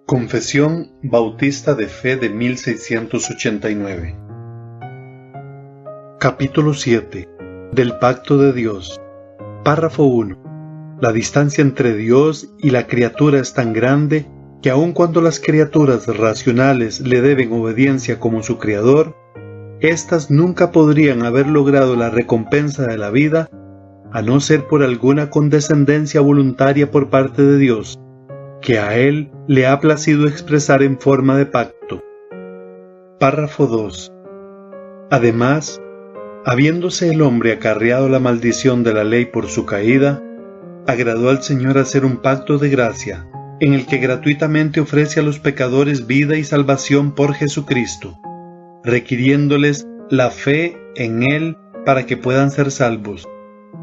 Confesión Bautista de Fe de 1689. Capítulo 7. Del Pacto de Dios. Párrafo 1. La distancia entre Dios y la criatura es tan grande que aun cuando las criaturas racionales le deben obediencia como su Creador, éstas nunca podrían haber logrado la recompensa de la vida a no ser por alguna condescendencia voluntaria por parte de Dios, que a Él le ha placido expresar en forma de pacto. Párrafo 2. Además, habiéndose el hombre acarreado la maldición de la ley por su caída, agradó al Señor hacer un pacto de gracia, en el que gratuitamente ofrece a los pecadores vida y salvación por Jesucristo, requiriéndoles la fe en Él para que puedan ser salvos,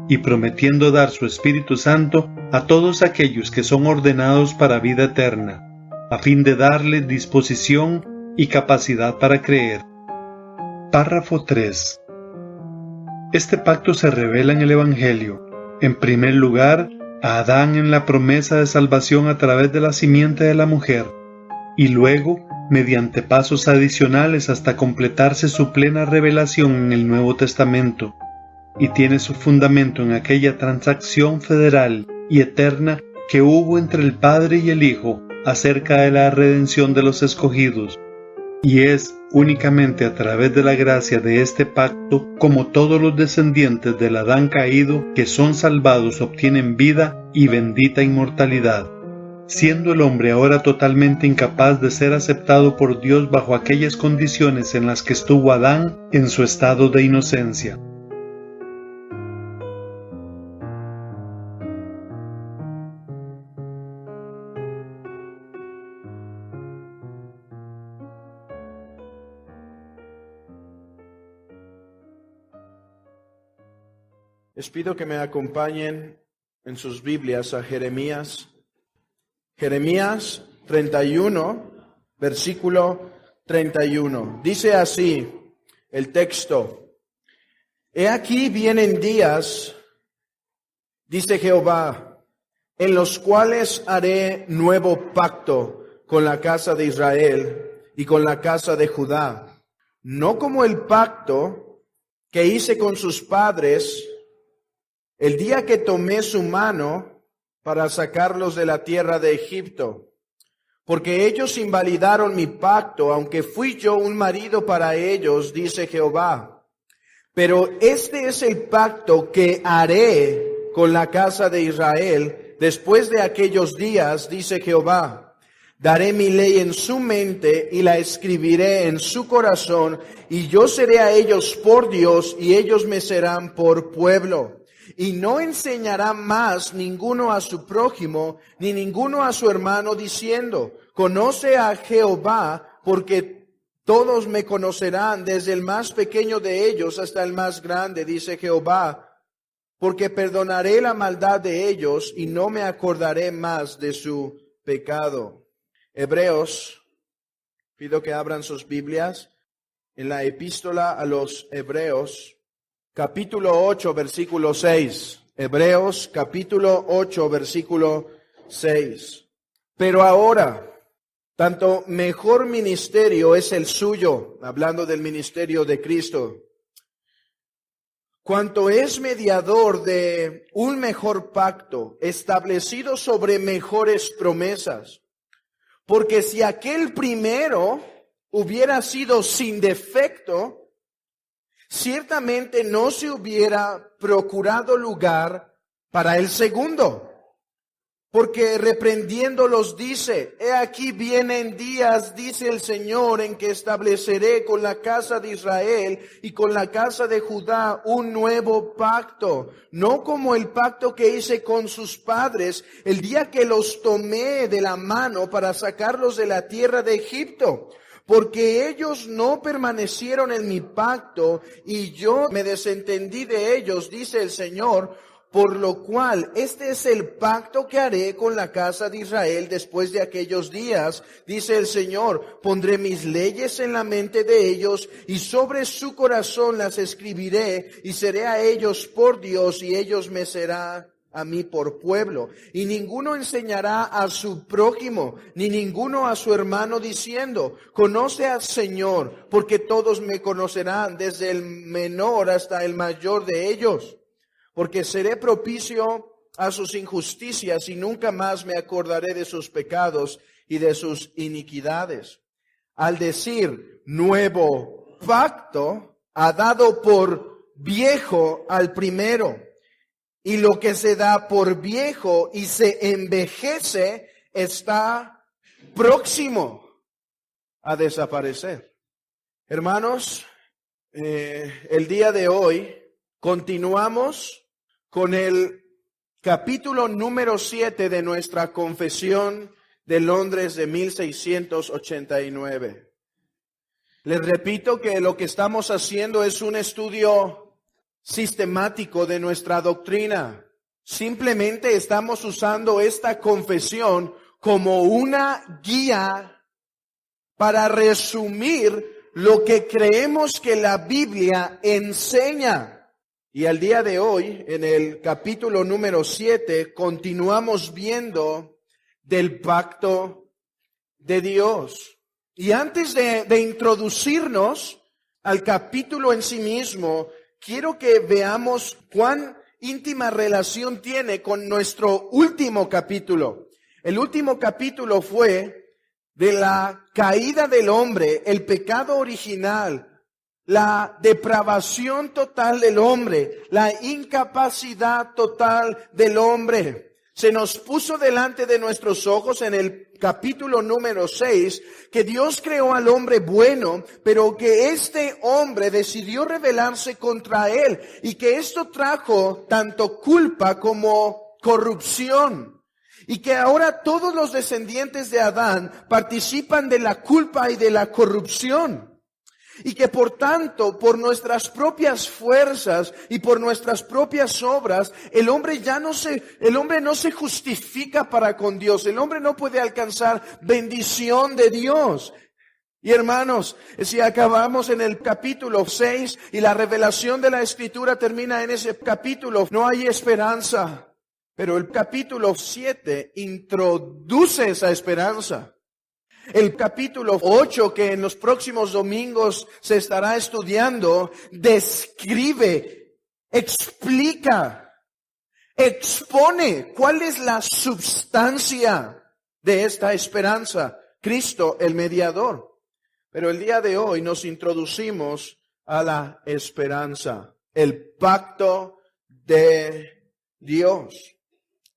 y prometiendo dar su Espíritu Santo a todos aquellos que son ordenados para vida eterna, a fin de darles disposición y capacidad para creer. Párrafo 3. Este pacto se revela en el Evangelio, en primer lugar, a Adán en la promesa de salvación a través de la simiente de la mujer, y luego, mediante pasos adicionales hasta completarse su plena revelación en el Nuevo Testamento, y tiene su fundamento en aquella transacción federal y eterna que hubo entre el Padre y el Hijo acerca de la redención de los escogidos, y es únicamente a través de la gracia de este pacto como todos los descendientes del Adán caído que son salvados obtienen vida y bendita inmortalidad, siendo el hombre ahora totalmente incapaz de ser aceptado por Dios bajo aquellas condiciones en las que estuvo Adán en su estado de inocencia. Les pido que me acompañen en sus Biblias a Jeremías 31, versículo 31. Dice así el texto: He aquí vienen días, dice Jehová, en los cuales haré nuevo pacto con la casa de Israel y con la casa de Judá, no como el pacto que hice con sus padres el día que tomé su mano para sacarlos de la tierra de Egipto, porque ellos invalidaron mi pacto, aunque fui yo un marido para ellos, dice Jehová. Pero este es el pacto que haré con la casa de Israel después de aquellos días, dice Jehová. Daré mi ley en su mente y la escribiré en su corazón, y yo seré a ellos por Dios y ellos me serán por pueblo. Y no enseñará más ninguno a su prójimo, ni ninguno a su hermano, diciendo, conoce a Jehová, porque todos me conocerán, desde el más pequeño de ellos hasta el más grande, dice Jehová, porque perdonaré la maldad de ellos y no me acordaré más de su pecado. Hebreos, pido que abran sus Biblias en la epístola a los Hebreos, capítulo 8, versículo 6. Hebreos, capítulo 8, versículo 6. Pero ahora, tanto mejor ministerio es el suyo, hablando del ministerio de Cristo, cuanto es mediador de un mejor pacto, establecido sobre mejores promesas. Porque si aquel primero hubiera sido sin defecto, ciertamente no se hubiera procurado lugar para el segundo. Porque reprendiéndolos dice, he aquí vienen días, dice el Señor, en que estableceré con la casa de Israel y con la casa de Judá un nuevo pacto, no como el pacto que hice con sus padres el día que los tomé de la mano para sacarlos de la tierra de Egipto. Porque ellos no permanecieron en mi pacto y yo me desentendí de ellos, dice el Señor. Por lo cual, este es el pacto que haré con la casa de Israel después de aquellos días, dice el Señor. Pondré mis leyes en la mente de ellos y sobre su corazón las escribiré y seré a ellos por Dios y ellos me serán a mí por pueblo. Y ninguno enseñará a su prójimo, ni ninguno a su hermano diciendo, conoce al Señor, porque todos me conocerán, desde el menor hasta el mayor de ellos. Porque seré propicio a sus injusticias y nunca más me acordaré de sus pecados y de sus iniquidades. Al decir nuevo pacto, ha dado por viejo al primero. Y lo que se da por viejo y se envejece está próximo a desaparecer. Hermanos, el día de hoy continuamos con el capítulo número 7 de nuestra Confesión de Londres de 1689. Les repito que lo que estamos haciendo es un estudio sistemático de nuestra doctrina. Simplemente estamos usando esta confesión como una guía para resumir lo que creemos que la Biblia enseña. Y al día de hoy, en el capítulo número 7, continuamos viendo del pacto de Dios. Y antes de introducirnos al capítulo en sí mismo, quiero que veamos cuán íntima relación tiene con nuestro último capítulo. El último capítulo fue de la caída del hombre, el pecado original, la depravación total del hombre, la incapacidad total del hombre. Se nos puso delante de nuestros ojos en el capítulo número 6 que Dios creó al hombre bueno, pero que este hombre decidió rebelarse contra él y que esto trajo tanto culpa como corrupción. Y que ahora todos los descendientes de Adán participan de la culpa y de la corrupción. Y que por tanto, por nuestras propias fuerzas y por nuestras propias obras, el hombre no se justifica para con Dios. El hombre no puede alcanzar bendición de Dios. Y hermanos, si acabamos en el capítulo 6 y la revelación de la Escritura termina en ese capítulo, no hay esperanza. Pero el capítulo 7 introduce esa esperanza. El capítulo 8, que en los próximos domingos se estará estudiando, describe, explica, expone cuál es la substancia de esta esperanza. Cristo, el mediador. Pero el día de hoy nos introducimos a la esperanza, el pacto de Dios.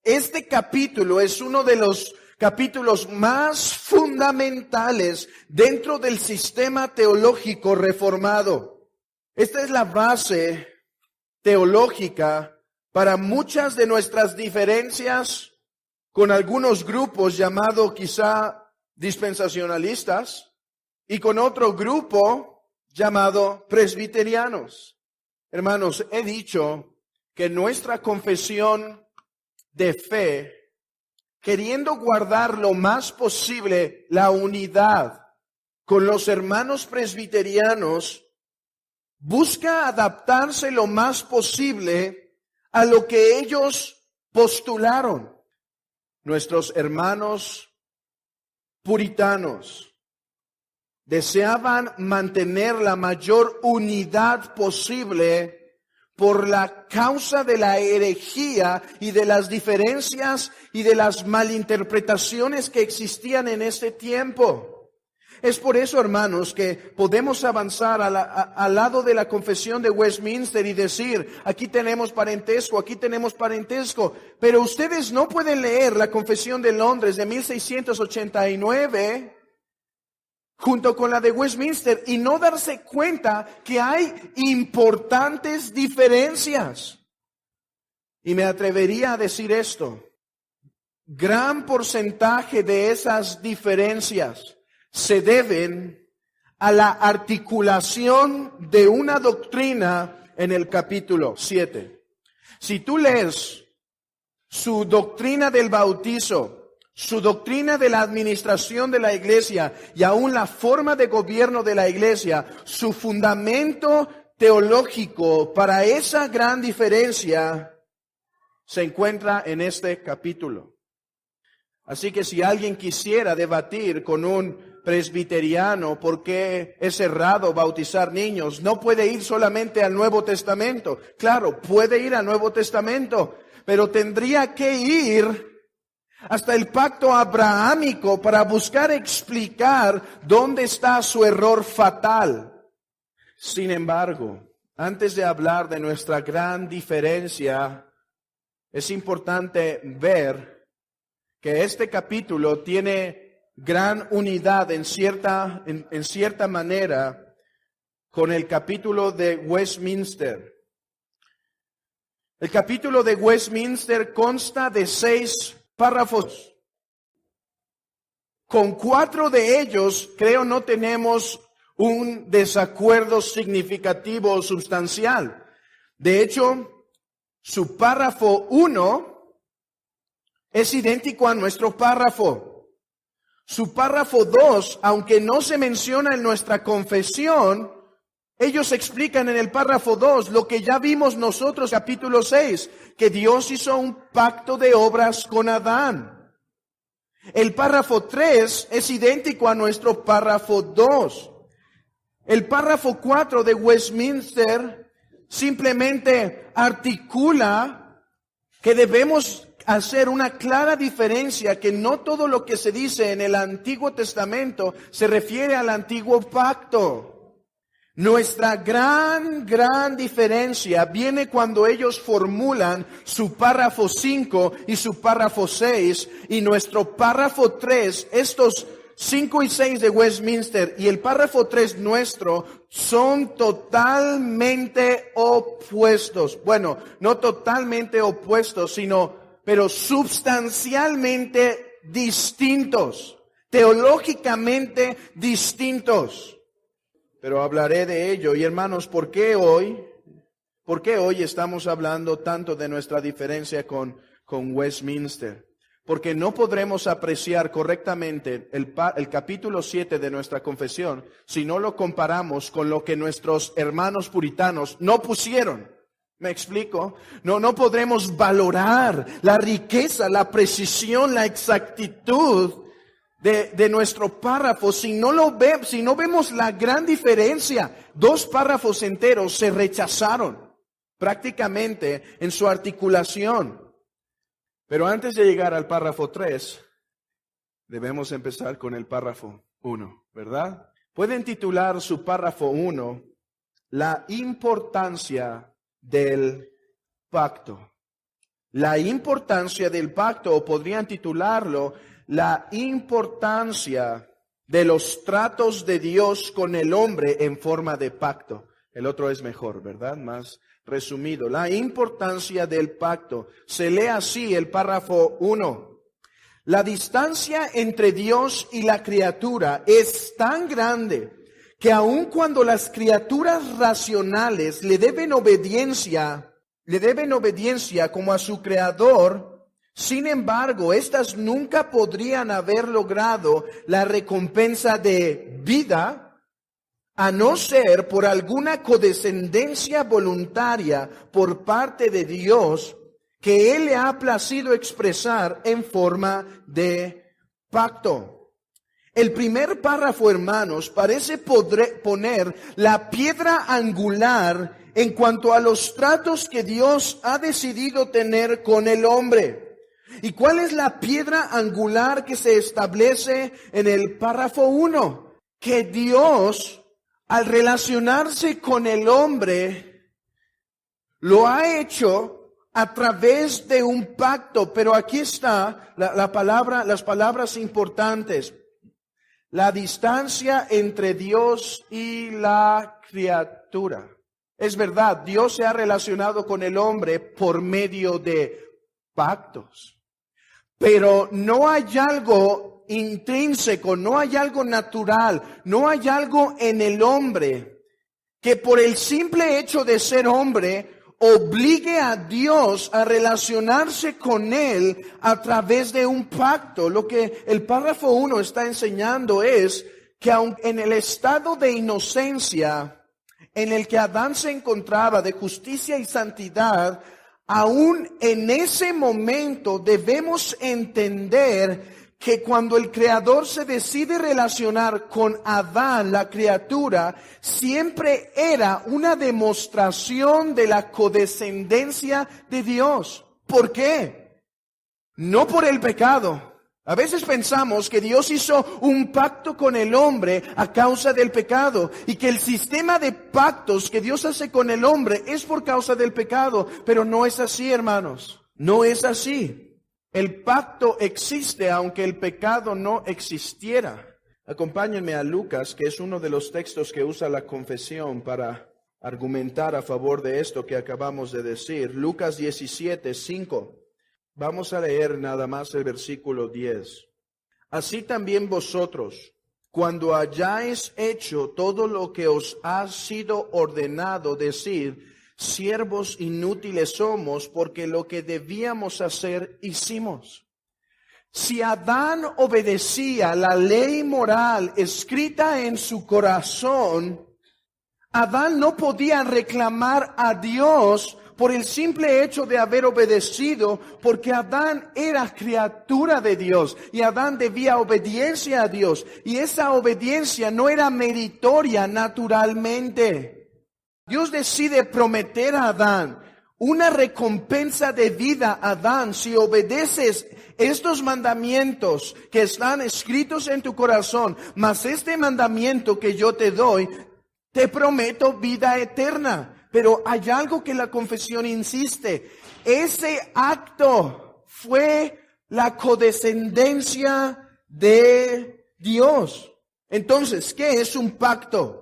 Este capítulo es uno de los capítulos más fundamentales dentro del sistema teológico reformado. Esta es la base teológica para muchas de nuestras diferencias con algunos grupos llamados quizá dispensacionalistas y con otro grupo llamado presbiterianos. Hermanos, he dicho que nuestra confesión de fe, queriendo guardar lo más posible la unidad con los hermanos presbiterianos, busca adaptarse lo más posible a lo que ellos postularon. Nuestros hermanos puritanos deseaban mantener la mayor unidad posible por la causa de la herejía y de las diferencias y de las malinterpretaciones que existían en ese tiempo. Es por eso, hermanos, que podemos avanzar al lado de la confesión de Westminster y decir, aquí tenemos parentesco, pero ustedes no pueden leer la confesión de Londres de 1689 junto con la de Westminster y no darse cuenta que hay importantes diferencias. Y me atrevería a decir esto: gran porcentaje de esas diferencias se deben a la articulación de una doctrina en el capítulo 7. Si tú lees su doctrina del bautizo, su doctrina de la administración de la iglesia y aún la forma de gobierno de la iglesia, su fundamento teológico para esa gran diferencia se encuentra en este capítulo. Así que si alguien quisiera debatir con un presbiteriano por qué es errado bautizar niños, no puede ir solamente al Nuevo Testamento. Claro, puede ir al Nuevo Testamento, pero tendría que ir hasta el pacto abrahámico para buscar explicar dónde está su error fatal. Sin embargo, antes de hablar de nuestra gran diferencia, es importante ver que este capítulo tiene gran unidad en cierta manera con el capítulo de Westminster. El capítulo de Westminster consta de 6 párrafos. Con 4 de ellos, creo, no tenemos un desacuerdo significativo o sustancial. De hecho, su párrafo 1 es idéntico a nuestro párrafo. Su párrafo 2, aunque no se menciona en nuestra confesión, ellos explican en el párrafo 2 lo que ya vimos nosotros, capítulo 6, que Dios hizo un pacto de obras con Adán. El párrafo 3 es idéntico a nuestro párrafo 2. El párrafo 4 de Westminster simplemente articula que debemos hacer una clara diferencia, que no todo lo que se dice en el Antiguo Testamento se refiere al Antiguo Pacto. Nuestra gran diferencia viene cuando ellos formulan su párrafo 5 y su párrafo 6, y nuestro párrafo 3, estos 5 y 6 de Westminster y el párrafo 3 nuestro son totalmente opuestos. Bueno, no totalmente opuestos, pero sustancialmente distintos, teológicamente distintos. Pero hablaré de ello. Y hermanos, ¿por qué hoy estamos hablando tanto de nuestra diferencia con Westminster? Porque no podremos apreciar correctamente el capítulo 7 de nuestra confesión si no lo comparamos con lo que nuestros hermanos puritanos no pusieron. ¿Me explico? No podremos valorar la riqueza, la precisión, la exactitud de nuestro párrafo si no vemos la gran diferencia. 2 párrafos enteros se rechazaron prácticamente en su articulación. Pero antes de llegar al párrafo 3, debemos empezar con el párrafo 1, ¿verdad? Pueden titular su párrafo 1, la importancia del pacto. La importancia del pacto, o podrían titularlo, la importancia de los tratos de Dios con el hombre en forma de pacto. El otro es mejor, ¿verdad? Más resumido. La importancia del pacto. Se lee así el párrafo 1. La distancia entre Dios y la criatura es tan grande que aun cuando las criaturas racionales le deben obediencia como a su creador, sin embargo, estas nunca podrían haber logrado la recompensa de vida a no ser por alguna condescendencia voluntaria por parte de Dios que Él le ha placido expresar en forma de pacto. El primer párrafo, hermanos, parece poner la piedra angular en cuanto a los tratos que Dios ha decidido tener con el hombre. ¿Y cuál es la piedra angular que se establece en el párrafo 1? Que Dios, al relacionarse con el hombre, lo ha hecho a través de un pacto. Pero aquí está las palabras importantes. La distancia entre Dios y la criatura. Es verdad, Dios se ha relacionado con el hombre por medio de pactos. Pero no hay algo intrínseco, no hay algo natural, no hay algo en el hombre que por el simple hecho de ser hombre obligue a Dios a relacionarse con Él a través de un pacto. Lo que el párrafo 1 está enseñando es que aunque en el estado de inocencia en el que Adán se encontraba, de justicia y santidad, aún en ese momento debemos entender que cuando el Creador se decide relacionar con Adán, la criatura, siempre era una demostración de la codescendencia de Dios. ¿Por qué? No por el pecado. A veces pensamos que Dios hizo un pacto con el hombre a causa del pecado y que el sistema de pactos que Dios hace con el hombre es por causa del pecado, pero no es así, hermanos. No es así. El pacto existe aunque el pecado no existiera. Acompáñenme a Lucas, que es uno de los textos que usa la confesión para argumentar a favor de esto que acabamos de decir. Lucas 17:5. Vamos a leer nada más el versículo 10. Así también vosotros, cuando hayáis hecho todo lo que os ha sido ordenado, decid, siervos inútiles somos, porque lo que debíamos hacer hicimos. Si Adán obedecía la ley moral escrita en su corazón, Adán no podía reclamar a Dios por el simple hecho de haber obedecido, porque Adán era criatura de Dios y Adán debía obediencia a Dios. Y esa obediencia no era meritoria naturalmente. Dios decide prometer a Adán una recompensa de vida a Adán si obedeces estos mandamientos que están escritos en tu corazón, más este mandamiento que yo te doy, te prometo vida eterna. Pero hay algo que la confesión insiste. Ese acto fue la codescendencia de Dios. Entonces, ¿qué es un pacto?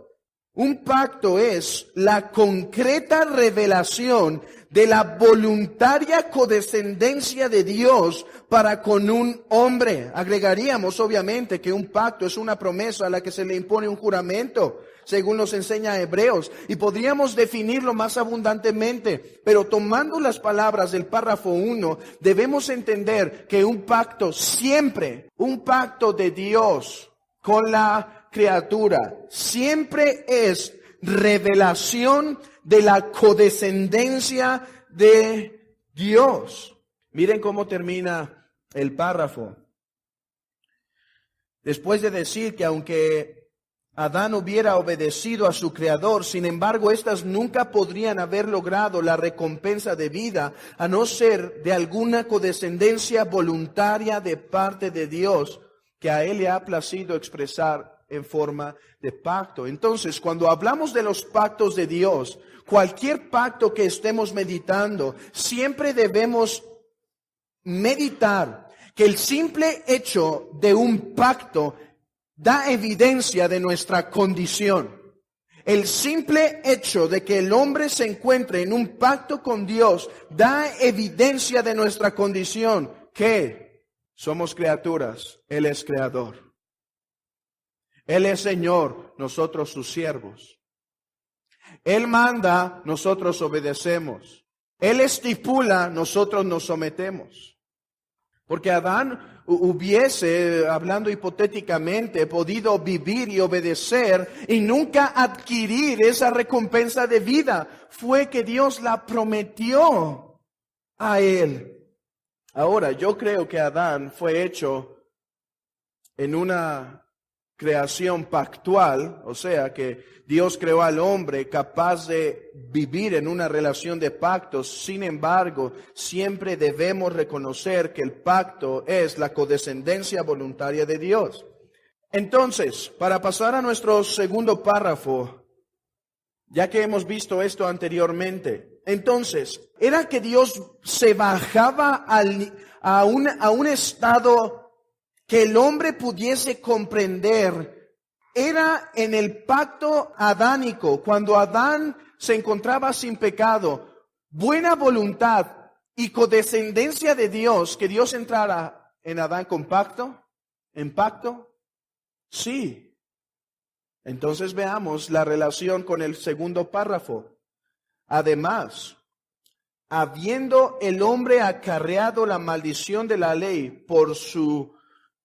Un pacto es la concreta revelación de la voluntaria codescendencia de Dios para con un hombre. Agregaríamos, obviamente, que un pacto es una promesa a la que se le impone un juramento, según nos enseña Hebreos, y podríamos definirlo más abundantemente, pero tomando las palabras del párrafo 1, debemos entender que un pacto siempre, un pacto de Dios con la criatura, siempre es revelación de la codescendencia de Dios. Miren cómo termina el párrafo. Después de decir que aunque Adán hubiera obedecido a su Creador, sin embargo, éstas nunca podrían haber logrado la recompensa de vida, a no ser de alguna codescendencia voluntaria de parte de Dios, que a Él le ha placido expresar en forma de pacto. Entonces, cuando hablamos de los pactos de Dios, cualquier pacto que estemos meditando, siempre debemos meditar que el simple hecho de un pacto da evidencia de nuestra condición. El simple hecho de que el hombre se encuentre en un pacto con Dios da evidencia de nuestra condición, que somos criaturas, Él es creador. Él es Señor, nosotros sus siervos. Él manda, nosotros obedecemos. Él estipula, nosotros nos sometemos. Porque Adán hubiese, hablando hipotéticamente, podido vivir y obedecer y nunca adquirir esa recompensa de vida. Fue que Dios la prometió a él. Ahora, yo creo que Adán fue hecho en una creación pactual, o sea que Dios creó al hombre capaz de vivir en una relación de pactos. Sin embargo, siempre debemos reconocer que el pacto es la codescendencia voluntaria de Dios. Entonces, para pasar a nuestro segundo párrafo, ya que hemos visto esto anteriormente, entonces, ¿era que Dios se bajaba a un estado que el hombre pudiese comprender? Era en el pacto adánico, cuando Adán se encontraba sin pecado, buena voluntad y codescendencia de Dios, que Dios entrara en Adán con pacto, en pacto. Sí. Entonces veamos la relación con el segundo párrafo. Además, habiendo el hombre acarreado la maldición de la ley por su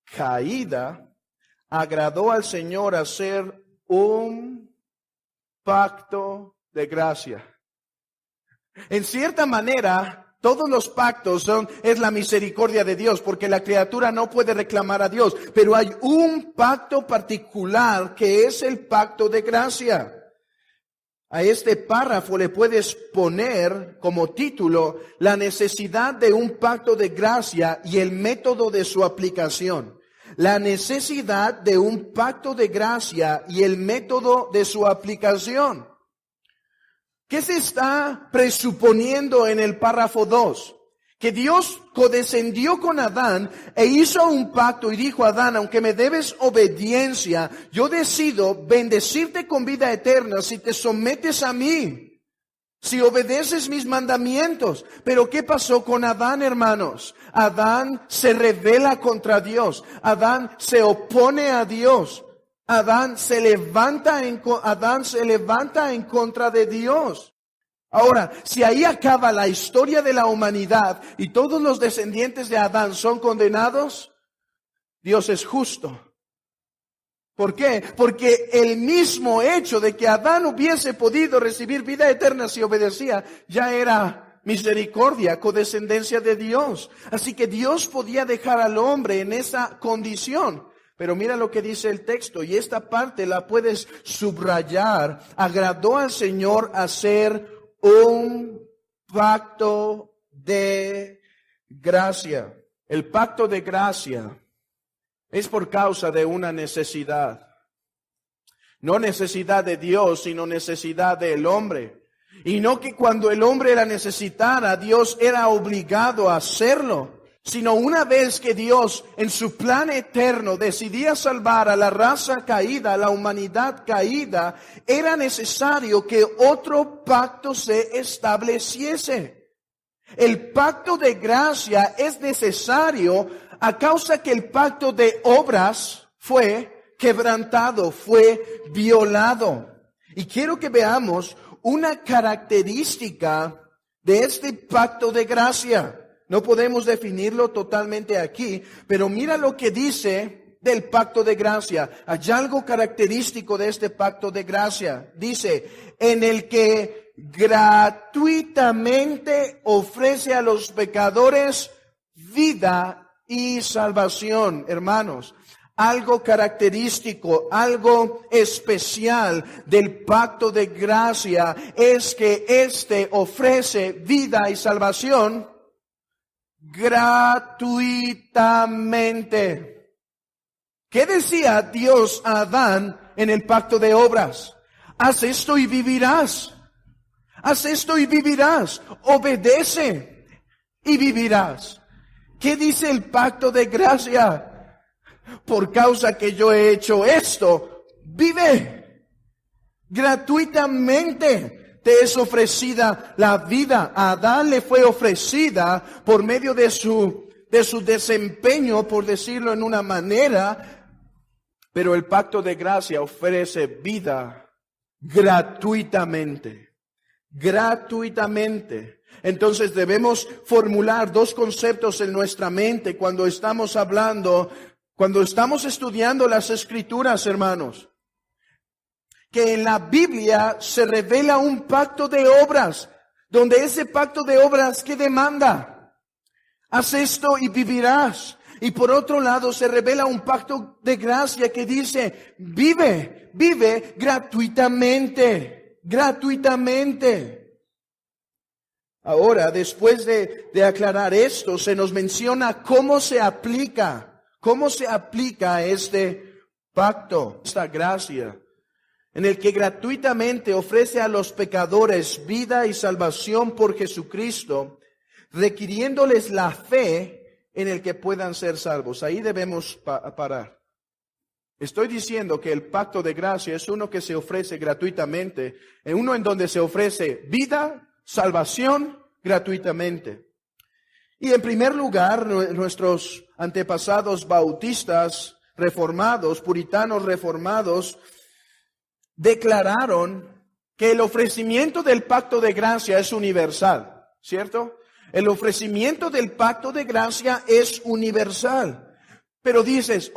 caída, agradó al Señor hacer un pacto de gracia. En cierta manera, Todos los pactos es la misericordia de Dios, porque la criatura no puede reclamar a Dios. Pero hay un pacto particular que es el pacto de gracia. A este párrafo le puedes poner como título la necesidad de un pacto de gracia y el método de su aplicación. La necesidad de un pacto de gracia y el método de su aplicación. ¿Qué se está presuponiendo en el párrafo 2? Que Dios condescendió con Adán e hizo un pacto y dijo a Adán, aunque me debes obediencia, yo decido bendecirte con vida eterna si te sometes a mí, si obedeces mis mandamientos. Pero ¿qué pasó con Adán, hermanos? Adán se rebela contra Dios. Adán se opone a Dios. Adán se levanta en contra de Dios. Ahora, si ahí acaba la historia de la humanidad y todos los descendientes de Adán son condenados, Dios es justo. ¿Por qué? Porque el mismo hecho de que Adán hubiese podido recibir vida eterna si obedecía, ya era misericordia, condescendencia de Dios. Así que Dios podía dejar al hombre en esa condición. Pero mira lo que dice el texto, y esta parte la puedes subrayar. Agradó al Señor hacer un pacto de gracia. El pacto de gracia es por causa de una necesidad. No necesidad de Dios, sino necesidad del hombre. Y no que cuando el hombre la necesitara, Dios era obligado a hacerlo. Sino una vez que Dios en su plan eterno decidía salvar a la raza caída, a la humanidad caída, era necesario que otro pacto se estableciese. El pacto de gracia es necesario a causa que el pacto de obras fue quebrantado, fue violado. Y quiero que veamos una característica de este pacto de gracia. No podemos definirlo totalmente aquí, pero mira lo que dice del pacto de gracia. Hay algo característico de este pacto de gracia. Dice, en el que gratuitamente ofrece a los pecadores vida y salvación. Hermanos, algo característico, algo especial del pacto de gracia es que éste ofrece vida y salvación gratuitamente. ¿Qué decía Dios a Adán en el pacto de obras? Haz esto y vivirás. Haz esto y vivirás. Obedece y vivirás. ¿Qué dice el pacto de gracia? Por causa que yo he hecho esto, vive gratuitamente. Te es ofrecida la vida. A Adán le fue ofrecida por medio de su desempeño, por decirlo en una manera, pero el pacto de gracia ofrece vida gratuitamente. Gratuitamente. Entonces debemos formular dos conceptos en nuestra mente cuando estamos estudiando las Escrituras, hermanos. Que en la Biblia se revela un pacto de obras, donde ese pacto de obras que demanda, haz esto y vivirás. Y por otro lado se revela un pacto de gracia que dice, vive gratuitamente, gratuitamente. Ahora, después de aclarar esto, se nos menciona cómo se aplica este pacto, esta gracia, en el que gratuitamente ofrece a los pecadores vida y salvación por Jesucristo, requiriéndoles la fe en el que puedan ser salvos. Ahí debemos parar. Estoy diciendo que el pacto de gracia es uno que se ofrece gratuitamente, uno en donde se ofrece vida, salvación gratuitamente. Y en primer lugar, nuestros antepasados bautistas reformados, puritanos reformados, declararon que el ofrecimiento del pacto de gracia es universal, ¿cierto? El ofrecimiento del pacto de gracia es universal. Pero dices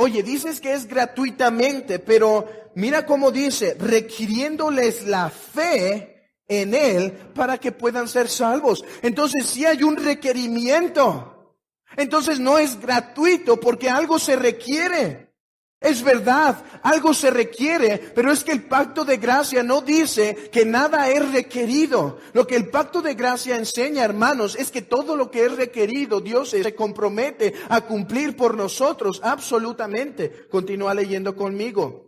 que es gratuitamente, pero mira cómo dice, requiriéndoles la fe en Él para que puedan ser salvos. Entonces sí hay un requerimiento. Entonces no es gratuito porque algo se requiere. Es verdad, algo se requiere, pero es que el pacto de gracia no dice que nada es requerido. Lo que el pacto de gracia enseña, hermanos, es que todo lo que es requerido, Dios se compromete a cumplir por nosotros, absolutamente. Continúa leyendo conmigo.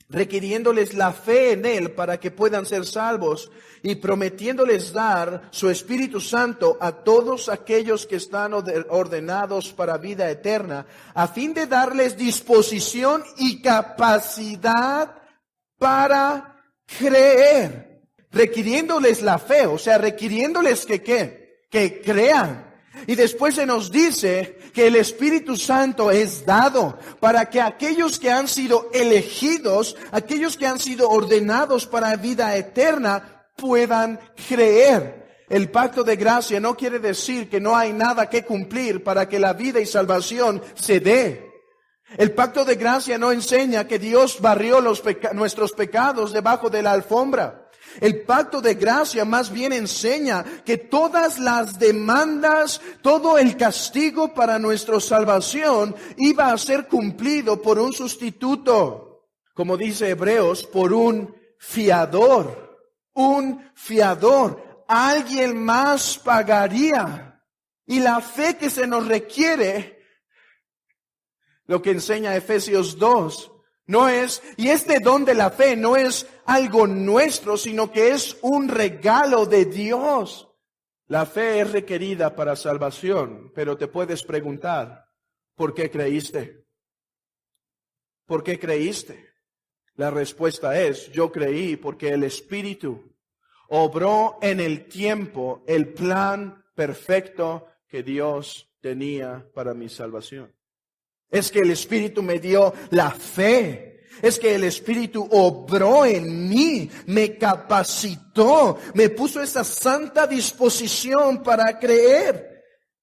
Requiriéndoles la fe en Él para que puedan ser salvos y prometiéndoles dar su Espíritu Santo a todos aquellos que están ordenados para vida eterna, a fin de darles disposición y capacidad para creer. Requiriéndoles la fe, o sea, requiriéndoles que crean. Y después se nos dice que el Espíritu Santo es dado para que aquellos que han sido elegidos, aquellos que han sido ordenados para vida eterna, puedan creer. El pacto de gracia no quiere decir que no hay nada que cumplir para que la vida y salvación se dé. El pacto de gracia no enseña que Dios barrió nuestros pecados debajo de la alfombra. El pacto de gracia más bien enseña que todas las demandas, todo el castigo para nuestra salvación iba a ser cumplido por un sustituto. Como dice Hebreos, por un fiador. Un fiador. Alguien más pagaría. Y la fe que se nos requiere, lo que enseña Efesios 2, no es, y este don de la fe no es algo nuestro, sino que es un regalo de Dios. La fe es requerida para salvación, pero te puedes preguntar, ¿por qué creíste? ¿Por qué creíste? La respuesta es, yo creí porque el Espíritu obró en el tiempo el plan perfecto que Dios tenía para mi salvación. Es que el Espíritu me dio la fe. Es que el Espíritu obró en mí, me capacitó, me puso esa santa disposición para creer.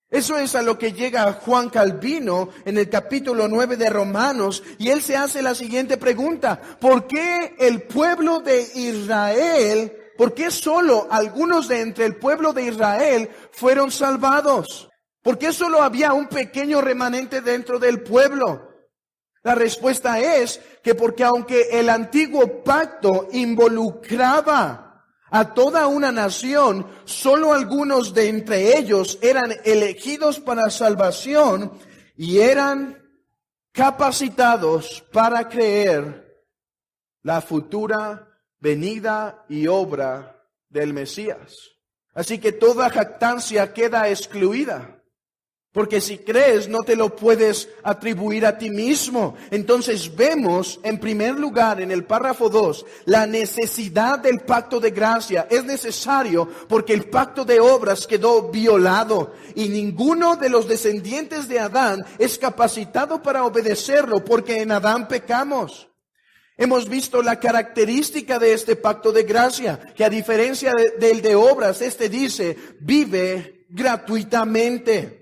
Eso es a lo que llega Juan Calvino en el capítulo 9 de Romanos, y él se hace la siguiente pregunta: ¿por qué el pueblo de Israel, por qué solo algunos de entre el pueblo de Israel fueron salvados? ¿Por qué solo había un pequeño remanente dentro del pueblo? La respuesta es que porque aunque el antiguo pacto involucraba a toda una nación, solo algunos de entre ellos eran elegidos para salvación y eran capacitados para creer la futura venida y obra del Mesías. Así que toda jactancia queda excluida. Porque si crees, no te lo puedes atribuir a ti mismo. Entonces vemos, en primer lugar, en el párrafo 2, la necesidad del pacto de gracia. Es necesario porque el pacto de obras quedó violado. Y ninguno de los descendientes de Adán es capacitado para obedecerlo, porque en Adán pecamos. Hemos visto la característica de este pacto de gracia, que a diferencia del de obras, este dice, vive gratuitamente.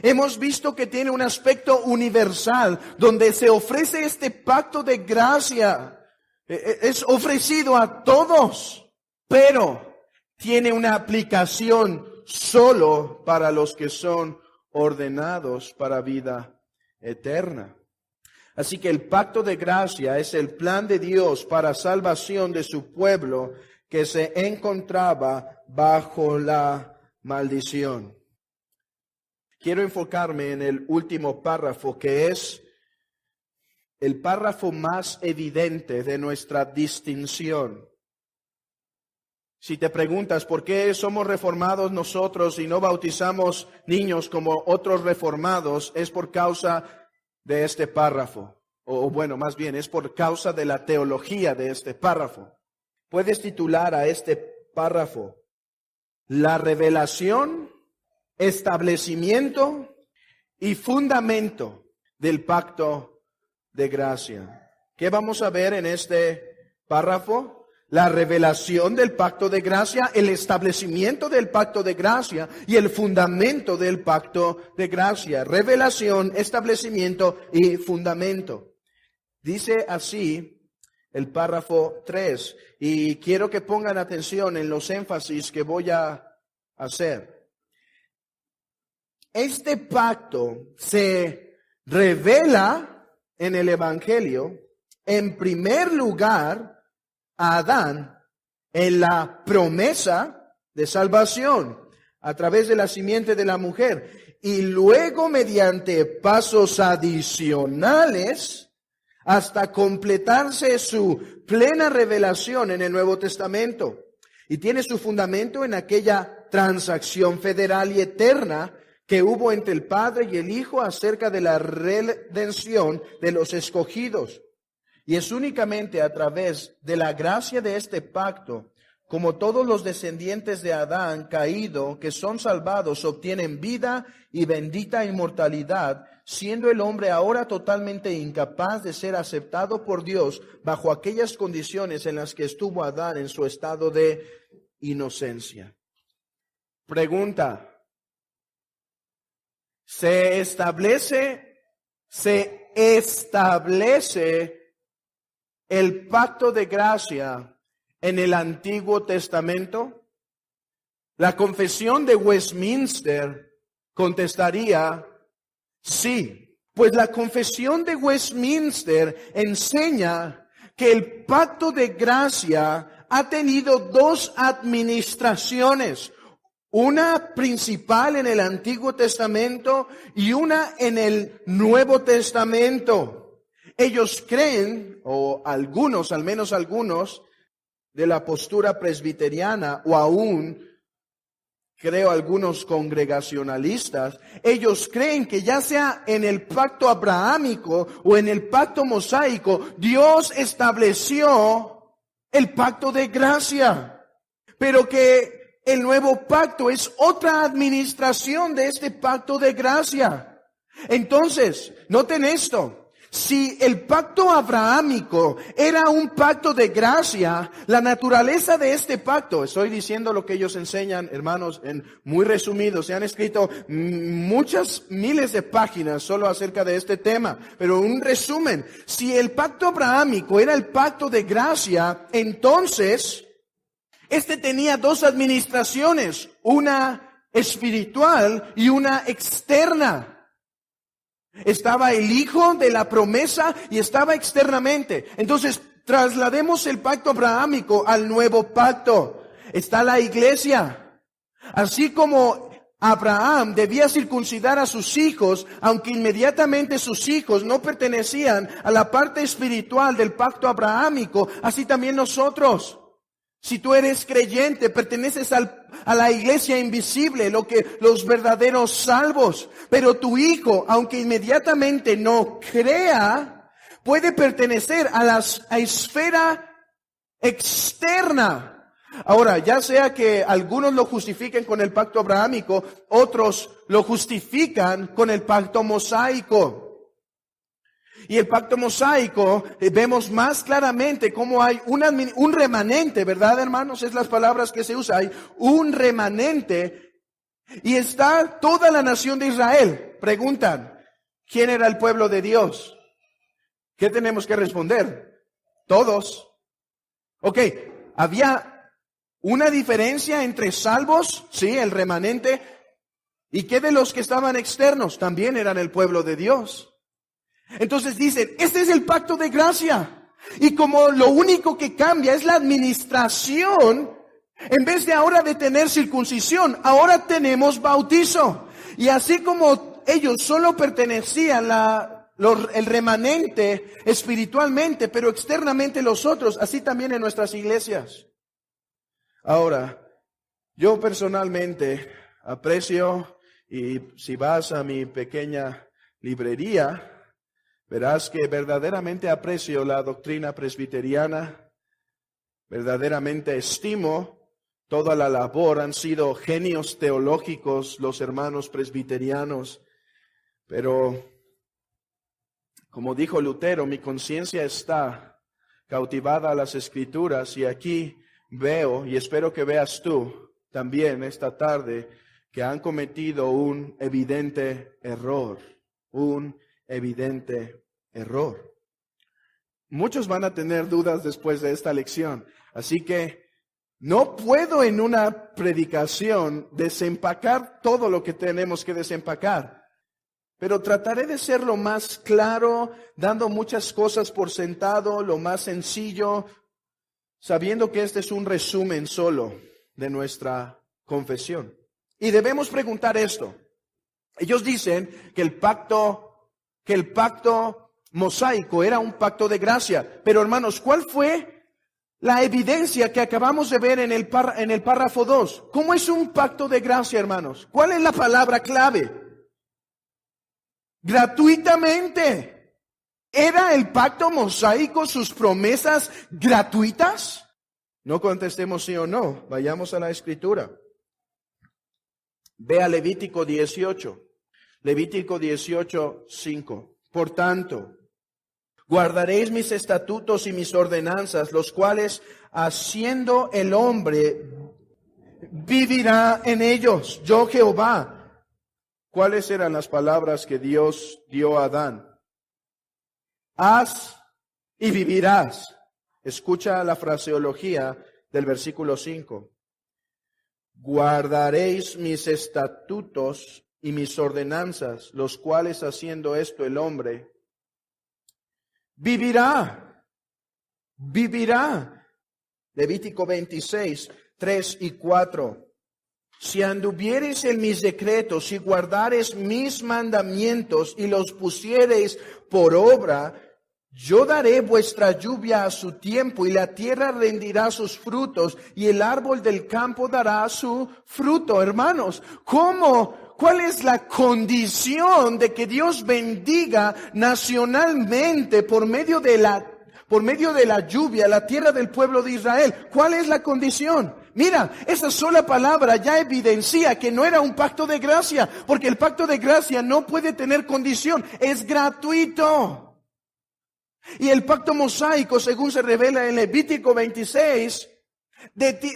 Hemos visto que tiene un aspecto universal, donde se ofrece este pacto de gracia. Es ofrecido a todos, pero tiene una aplicación solo para los que son ordenados para vida eterna. Así que el pacto de gracia es el plan de Dios para salvación de su pueblo que se encontraba bajo la maldición. Quiero enfocarme en el último párrafo, que es el párrafo más evidente de nuestra distinción. Si te preguntas por qué somos reformados nosotros y no bautizamos niños como otros reformados, es por causa de este párrafo. O bueno, más bien, es por causa de la teología de este párrafo. Puedes titular a este párrafo: la revelación, establecimiento y fundamento del pacto de gracia. ¿Qué vamos a ver en este párrafo? La revelación del pacto de gracia, el establecimiento del pacto de gracia y el fundamento del pacto de gracia. Revelación, establecimiento y fundamento. Dice así el párrafo 3. Y quiero que pongan atención en los énfasis que voy a hacer. Este pacto se revela en el Evangelio, en primer lugar, a Adán en la promesa de salvación a través de la simiente de la mujer, y luego mediante pasos adicionales hasta completarse su plena revelación en el Nuevo Testamento. Y tiene su fundamento en aquella transacción federal y eterna que hubo entre el Padre y el Hijo acerca de la redención de los escogidos. Y es únicamente a través de la gracia de este pacto, como todos los descendientes de Adán caído que son salvados obtienen vida y bendita inmortalidad, siendo el hombre ahora totalmente incapaz de ser aceptado por Dios bajo aquellas condiciones en las que estuvo Adán en su estado de inocencia. Pregunta: ¿Se establece el pacto de gracia en el Antiguo Testamento? La confesión de Westminster contestaría sí, pues la confesión de Westminster enseña que el pacto de gracia ha tenido dos administraciones, una principal en el Antiguo Testamento y una en el Nuevo Testamento. Ellos creen, o algunos, al menos algunos, de la postura presbiteriana, o aún, creo, algunos congregacionalistas, ellos creen que ya sea en el pacto abrahámico o en el pacto mosaico, Dios estableció el pacto de gracia, pero que el nuevo pacto es otra administración de este pacto de gracia. Entonces, noten esto. Si el pacto abrahámico era un pacto de gracia, la naturaleza de este pacto, estoy diciendo lo que ellos enseñan, hermanos, en muy resumido, se han escrito muchas miles de páginas solo acerca de este tema, pero un resumen: si el pacto abrahámico era el pacto de gracia, entonces este tenía dos administraciones, una espiritual y una externa. Estaba el Hijo de la promesa y estaba externamente. Entonces, traslademos el pacto abrahámico al nuevo pacto. Está la iglesia. Así como Abraham debía circuncidar a sus hijos, aunque inmediatamente sus hijos no pertenecían a la parte espiritual del pacto abrahámico, así también nosotros. Si tú eres creyente, perteneces a la iglesia invisible, los verdaderos salvos. Pero tu hijo, aunque inmediatamente no crea, puede pertenecer a la esfera externa. Ahora, ya sea que algunos lo justifiquen con el pacto abrahámico, otros lo justifican con el pacto mosaico. Y el pacto mosaico, vemos más claramente cómo hay un remanente, ¿verdad, hermanos? Es las palabras que se usan. Hay un remanente y está toda la nación de Israel. Preguntan, ¿quién era el pueblo de Dios? ¿Qué tenemos que responder? Todos. Ok, había una diferencia entre salvos, sí, el remanente, y ¿qué de los que estaban externos? También eran el pueblo de Dios. Entonces dicen, este es el pacto de gracia. Y como lo único que cambia es la administración, en vez de ahora de tener circuncisión, ahora tenemos bautizo. Y así como ellos solo pertenecían el remanente espiritualmente, pero externamente los otros, así también en nuestras iglesias. Ahora, yo personalmente aprecio, y si vas a mi pequeña librería, verás que verdaderamente aprecio la doctrina presbiteriana, verdaderamente estimo toda la labor, han sido genios teológicos los hermanos presbiterianos, pero como dijo Lutero, mi conciencia está cautivada a las Escrituras y aquí veo, y espero que veas tú también esta tarde, que han cometido un evidente error, un evidente error. Muchos van a tener dudas después de esta lección. Así que no puedo en una predicación desempacar todo lo que tenemos que desempacar. Pero trataré de ser lo más claro, dando muchas cosas por sentado, lo más sencillo, sabiendo que este es un resumen solo de nuestra confesión. Y debemos preguntar esto. Ellos dicen que el pacto mosaico era un pacto de gracia. Pero hermanos, ¿cuál fue la evidencia que acabamos de ver en el párrafo 2? ¿Cómo es un pacto de gracia, hermanos? ¿Cuál es la palabra clave? Gratuitamente. ¿Era el pacto mosaico sus promesas gratuitas? No contestemos sí o no. Vayamos a la Escritura. Ve a Levítico 18. Levítico 18, 5. Por tanto, guardaréis mis estatutos y mis ordenanzas, los cuales, haciendo el hombre, vivirá en ellos. Yo, Jehová. ¿Cuáles eran las palabras que Dios dio a Adán? Haz y vivirás. Escucha la fraseología del versículo 5. Guardaréis mis estatutos y mis ordenanzas, los cuales haciendo esto el hombre vivirá. Levítico 26, 3 y 4. Si anduviereis en mis decretos y guardareis mis mandamientos y los pusiereis por obra, yo daré vuestra lluvia a su tiempo y la tierra rendirá sus frutos y el árbol del campo dará su fruto. Hermanos, ¿cuál es la condición de que Dios bendiga nacionalmente por medio de la lluvia la tierra del pueblo de Israel? ¿Cuál es la condición? Mira, esa sola palabra ya evidencia que no era un pacto de gracia, porque el pacto de gracia no puede tener condición, es gratuito. Y el pacto mosaico, según se revela en Levítico 26,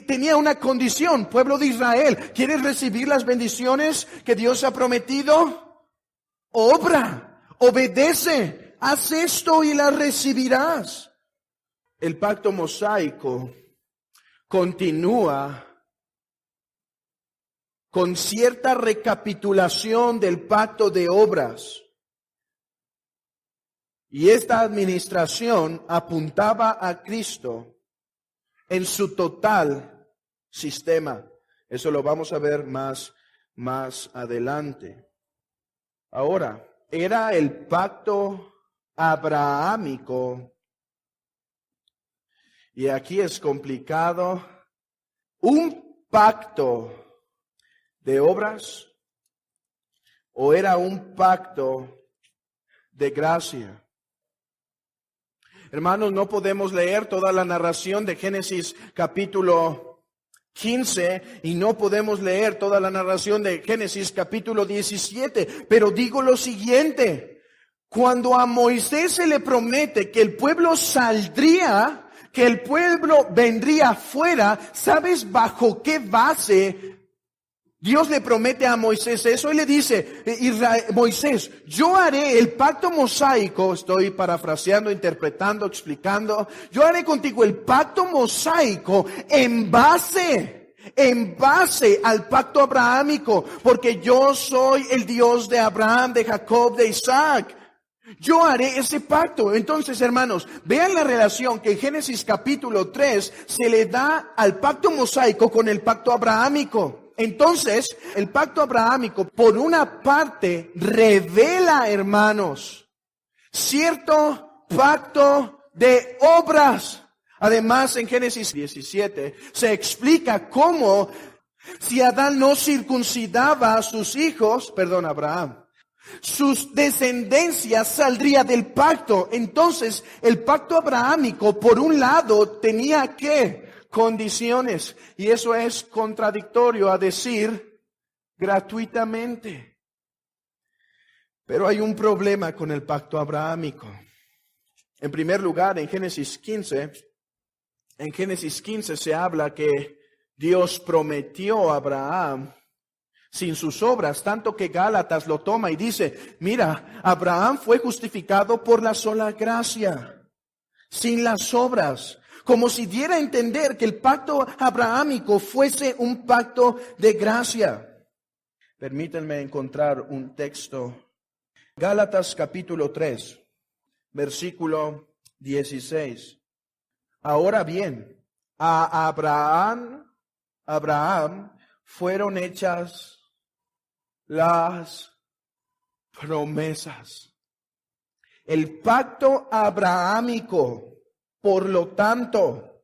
tenía una condición. Pueblo de Israel, ¿quieres recibir las bendiciones que Dios ha prometido? Obra, obedece, haz esto y las recibirás. El pacto mosaico continúa con cierta recapitulación del pacto de obras. Y esta administración apuntaba a Cristo en su total sistema. Eso lo vamos a ver más adelante. Ahora, era el pacto abrahámico. Y aquí es complicado. ¿Un pacto de obras o era un pacto de gracia? Hermanos, no podemos leer toda la narración de Génesis capítulo 15 y no podemos leer toda la narración de Génesis capítulo 17, pero digo lo siguiente: cuando a Moisés se le promete que el pueblo saldría, que el pueblo vendría fuera, ¿sabes bajo qué base Dios le promete a Moisés eso? Y le dice, Moisés, yo haré el pacto mosaico, estoy parafraseando, interpretando, explicando, yo haré contigo el pacto mosaico en base al pacto abrahámico, porque yo soy el Dios de Abraham, de Jacob, de Isaac. Yo haré ese pacto. Entonces, hermanos, vean la relación que en Génesis capítulo 3 se le da al pacto mosaico con el pacto abrahámico. Entonces, el pacto abrahámico, por una parte, revela, hermanos, cierto pacto de obras. Además, en Génesis 17 se explica cómo si Adán no circuncidaba a sus hijos, Abraham, sus descendencias saldría del pacto. Entonces, el pacto abrahámico, por un lado, tenía que condiciones, y eso es contradictorio a decir gratuitamente. Pero hay un problema con el pacto abrahámico. En primer lugar, en Génesis 15 se habla que Dios prometió a Abraham sin sus obras, tanto que Gálatas lo toma y dice, mira, Abraham fue justificado por la sola gracia, sin las obras, como si diera a entender que el pacto abrahámico fuese un pacto de gracia. Permítanme encontrar un texto. Gálatas capítulo 3, versículo 16. Ahora bien, a Abraham fueron hechas las promesas. El pacto abrahámico, por lo tanto,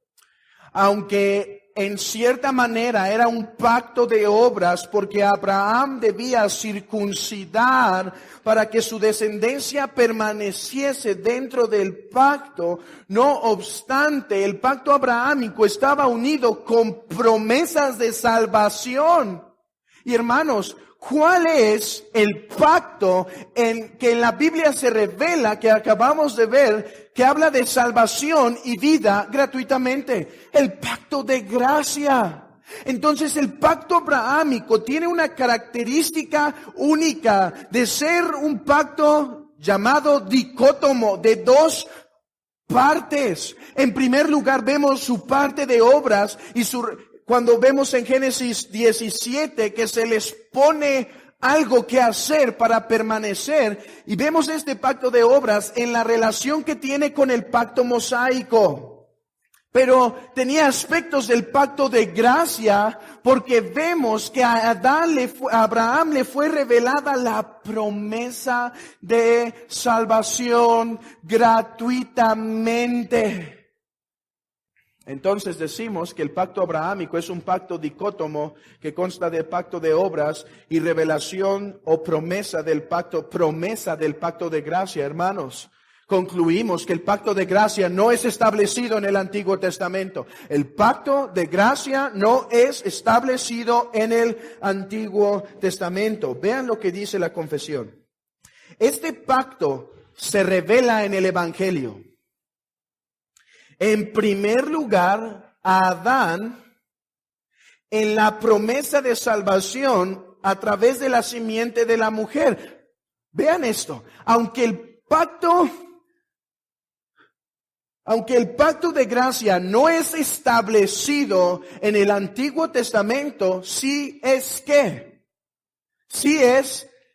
aunque en cierta manera era un pacto de obras, porque Abraham debía circuncidar para que su descendencia permaneciese dentro del pacto, no obstante, el pacto abrahámico estaba unido con promesas de salvación. Y hermanos, ¿cuál es el pacto que en la Biblia se revela, que acabamos de ver, que habla de salvación y vida gratuitamente? El pacto de gracia. Entonces el pacto abrahámico tiene una característica única de ser un pacto llamado dicótomo, de dos partes. En primer lugar vemos su parte de obras y cuando vemos en Génesis 17 que se les pone algo que hacer para permanecer, y vemos este pacto de obras en la relación que tiene con el pacto mosaico. Pero tenía aspectos del pacto de gracia, porque vemos que a Abraham le fue revelada la promesa de salvación gratuitamente. Entonces decimos que el pacto abrahámico es un pacto dicótomo que consta de pacto de obras y revelación o promesa del pacto de gracia, hermanos. Concluimos que el pacto de gracia no es establecido en el Antiguo Testamento. El pacto de gracia no es establecido en el Antiguo Testamento. Vean lo que dice la confesión. Este pacto se revela en el Evangelio. En primer lugar, a Adán, en la promesa de salvación a través de la simiente de la mujer. Vean esto, aunque el pacto de gracia no es establecido en el Antiguo Testamento, sí es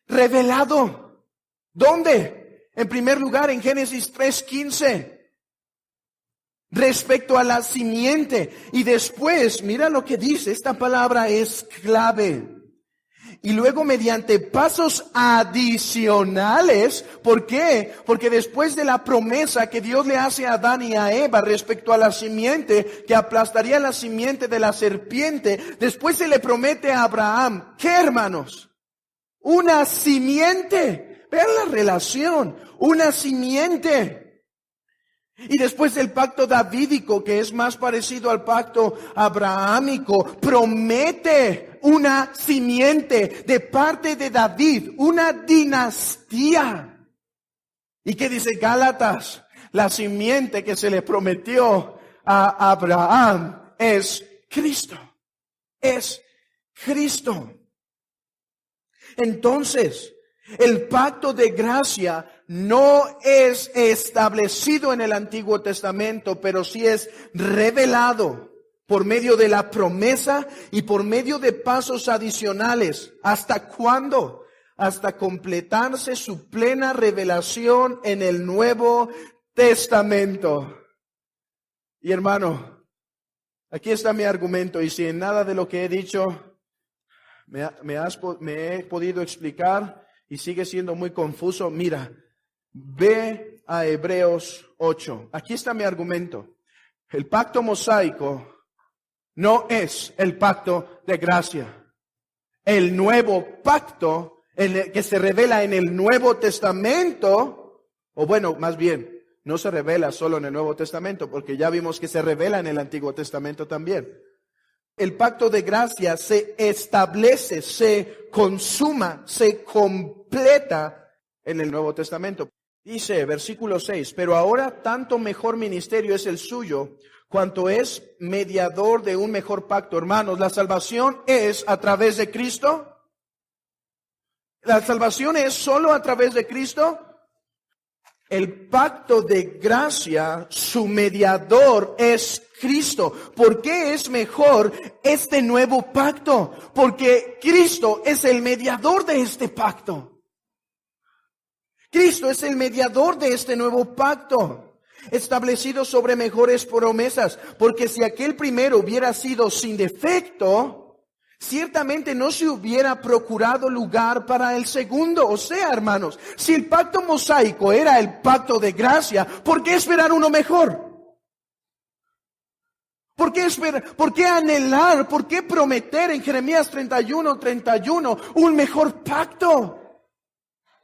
revelado. ¿Dónde? En primer lugar, en Génesis 3:15. Respecto a la simiente. Y después, mira lo que dice, esta palabra es clave. Y luego mediante pasos adicionales. ¿Por qué? Porque después de la promesa que Dios le hace a Adán y a Eva respecto a la simiente, que aplastaría la simiente de la serpiente, después se le promete a Abraham, ¿qué, hermanos? Una simiente. Vean la relación, una simiente. Y después del pacto davídico, que es más parecido al pacto abrahámico, promete una simiente de parte de David, una dinastía. ¿Y qué dice Gálatas? La simiente que se le prometió a Abraham es Cristo. Es Cristo. Entonces, el pacto de gracia no es establecido en el Antiguo Testamento, pero sí es revelado por medio de la promesa y por medio de pasos adicionales. ¿Hasta cuándo? Hasta completarse su plena revelación en el Nuevo Testamento. Y hermano, aquí está mi argumento, y si en nada de lo que he dicho me he podido explicar y sigue siendo muy confuso, mira, ve a Hebreos 8. Aquí está mi argumento. El pacto mosaico no es el pacto de gracia. El nuevo pacto que se revela en el Nuevo Testamento, o bueno, más bien, no se revela solo en el Nuevo Testamento, porque ya vimos que se revela en el Antiguo Testamento también. El pacto de gracia se establece, se consuma, se completa en el Nuevo Testamento. Dice, versículo 6, pero ahora tanto mejor ministerio es el suyo, cuanto es mediador de un mejor pacto. Hermanos, la salvación es a través de Cristo. ¿La salvación es solo a través de Cristo? El pacto de gracia, su mediador es Cristo. ¿Por qué es mejor este nuevo pacto? Porque Cristo es el mediador de este pacto. Cristo es el mediador de este nuevo pacto, establecido sobre mejores promesas. Porque si aquel primero hubiera sido sin defecto, ciertamente no se hubiera procurado lugar para el segundo. O sea, hermanos, si el pacto mosaico era el pacto de gracia, ¿por qué esperar uno mejor? ¿Por qué esperar? ¿Por qué anhelar? ¿Por qué prometer en Jeremías 31:31 un mejor pacto?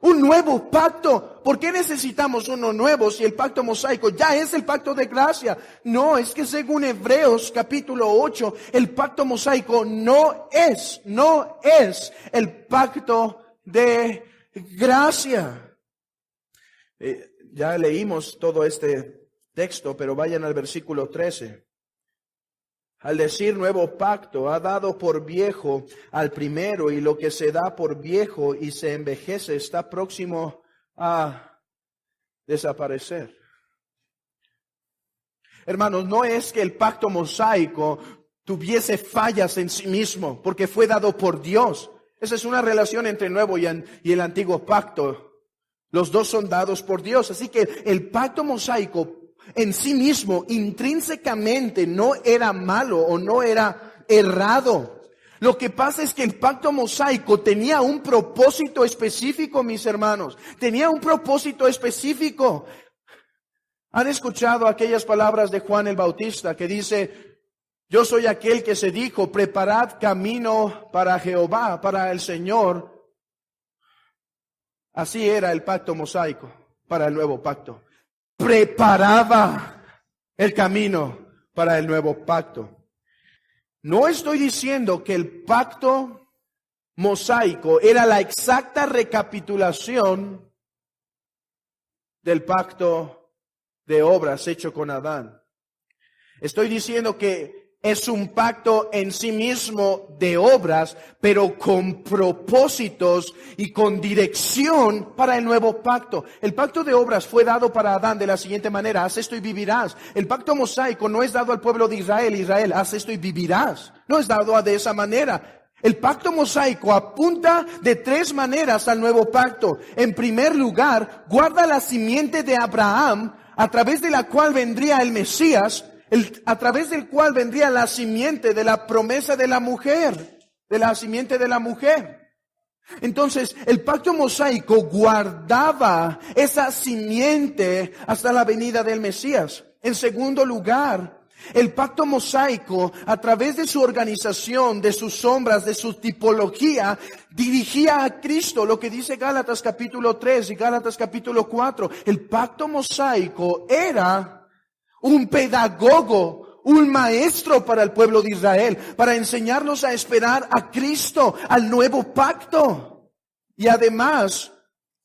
Un nuevo pacto. ¿Por qué necesitamos uno nuevo si el pacto mosaico ya es el pacto de gracia? No, es que según Hebreos capítulo 8, el pacto mosaico no es el pacto de gracia. Ya leímos todo este texto, pero vayan al versículo 13. Al decir nuevo pacto, ha dado por viejo al primero, y lo que se da por viejo y se envejece está próximo a desaparecer. Hermanos, no es que el pacto mosaico tuviese fallas en sí mismo, porque fue dado por Dios. Esa es una relación entre el nuevo y el antiguo pacto. Los dos son dados por Dios. Así que el pacto mosaico en sí mismo, intrínsecamente, no era malo o no era errado. Lo que pasa es que el pacto mosaico tenía un propósito específico, mis hermanos. Tenía un propósito específico. ¿Han escuchado aquellas palabras de Juan el Bautista que dice: yo soy aquel que se dijo, preparad camino para Jehová, para el Señor? Así era el pacto mosaico para el nuevo pacto. Preparaba el camino para el nuevo pacto. No estoy diciendo que el pacto mosaico era la exacta recapitulación del pacto de obras hecho con Adán. Estoy diciendo que es un pacto en sí mismo de obras, pero con propósitos y con dirección para el nuevo pacto. El pacto de obras fue dado para Adán de la siguiente manera: haz esto y vivirás. El pacto mosaico no es dado al pueblo de Israel: Israel, haz esto y vivirás. No es dado de esa manera. El pacto mosaico apunta de tres maneras al nuevo pacto. En primer lugar, guarda la simiente de Abraham, a través de la cual vendría el Mesías, a través del cual vendría la simiente de la promesa de la mujer, de la simiente de la mujer. Entonces, el pacto mosaico guardaba esa simiente hasta la venida del Mesías. En segundo lugar, el pacto mosaico, a través de su organización, de sus sombras, de su tipología, dirigía a Cristo, lo que dice Gálatas capítulo 3 y Gálatas capítulo 4. El pacto mosaico era un pedagogo, un maestro para el pueblo de Israel, para enseñarlos a esperar a Cristo, al nuevo pacto. Y además,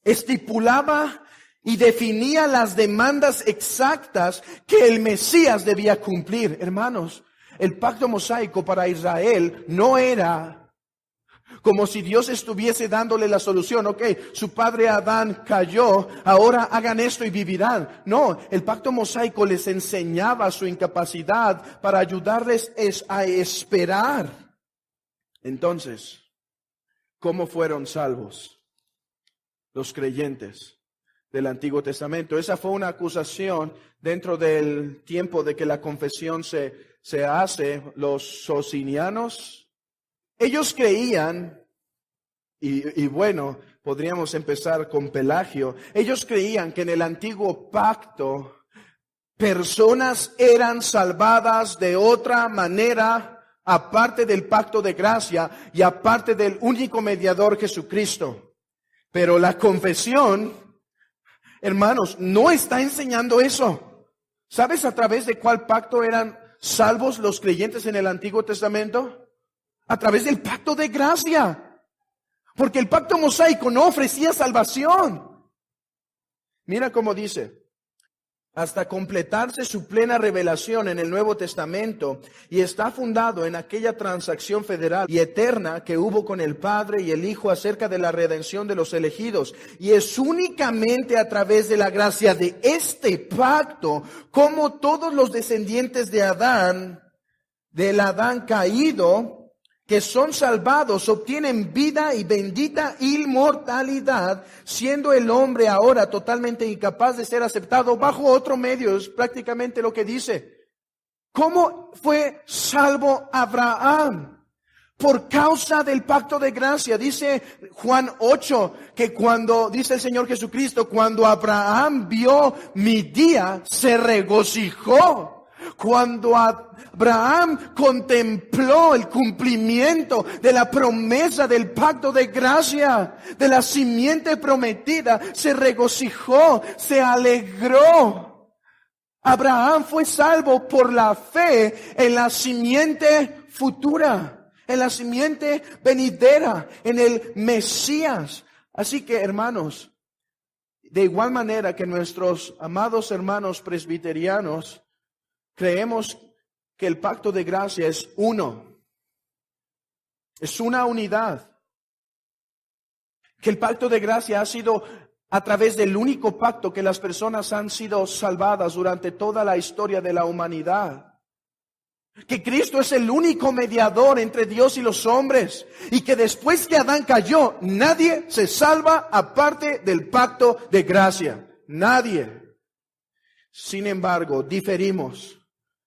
estipulaba y definía las demandas exactas que el Mesías debía cumplir. Hermanos, el pacto mosaico para Israel no era como si Dios estuviese dándole la solución. Ok, su padre Adán cayó, ahora hagan esto y vivirán. No, el pacto mosaico les enseñaba su incapacidad para ayudarles a esperar. Entonces, ¿cómo fueron salvos los creyentes del Antiguo Testamento? Esa fue una acusación dentro del tiempo de que la confesión se hace. Los socinianos, ellos creían, y bueno, podríamos empezar con Pelagio. Ellos creían que en el antiguo pacto personas eran salvadas de otra manera, aparte del pacto de gracia y aparte del único mediador, Jesucristo. Pero la confesión, hermanos, no está enseñando eso. ¿Sabes a través de cuál pacto eran salvos los creyentes en el Antiguo Testamento? A través del pacto de gracia. Porque el pacto mosaico no ofrecía salvación. Mira cómo dice hasta completarse su plena revelación en el Nuevo Testamento, y está fundado en aquella transacción federal y eterna que hubo con el Padre y el Hijo acerca de la redención de los elegidos. Y es únicamente a través de la gracia de este pacto como todos los descendientes de Adán, del Adán caído, que son salvados, obtienen vida y bendita inmortalidad, siendo el hombre ahora totalmente incapaz de ser aceptado bajo otro medio. Es prácticamente lo que dice. ¿Cómo fue salvo Abraham? Por causa del pacto de gracia. Dice Juan 8, que cuando, dice el Señor Jesucristo, cuando Abraham vio mi día, se regocijó. Cuando Abraham contempló el cumplimiento de la promesa del pacto de gracia, de la simiente prometida, se regocijó, se alegró. Abraham fue salvo por la fe en la simiente futura, en la simiente venidera, en el Mesías. Así que, hermanos, de igual manera que nuestros amados hermanos presbiterianos, creemos que el pacto de gracia es uno. Es una unidad. Que el pacto de gracia ha sido a través del único pacto que las personas han sido salvadas durante toda la historia de la humanidad. Que Cristo es el único mediador entre Dios y los hombres. Y que después que Adán cayó, nadie se salva aparte del pacto de gracia. Nadie. Sin embargo, diferimos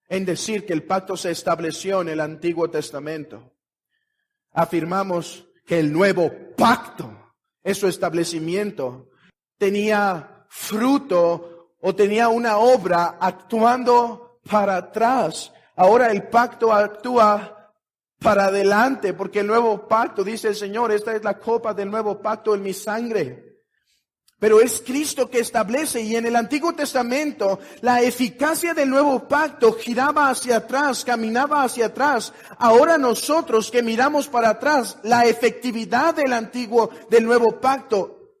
en decir que el pacto se estableció en el Antiguo Testamento. Afirmamos que el nuevo pacto, en su establecimiento, tenía fruto o tenía una obra actuando para atrás. Ahora el pacto actúa para adelante, porque el nuevo pacto, dice el Señor, esta es la copa del nuevo pacto en mi sangre. Pero es Cristo que establece, y en el Antiguo Testamento la eficacia del nuevo pacto giraba hacia atrás, caminaba hacia atrás. Ahora nosotros que miramos para atrás, la efectividad del nuevo pacto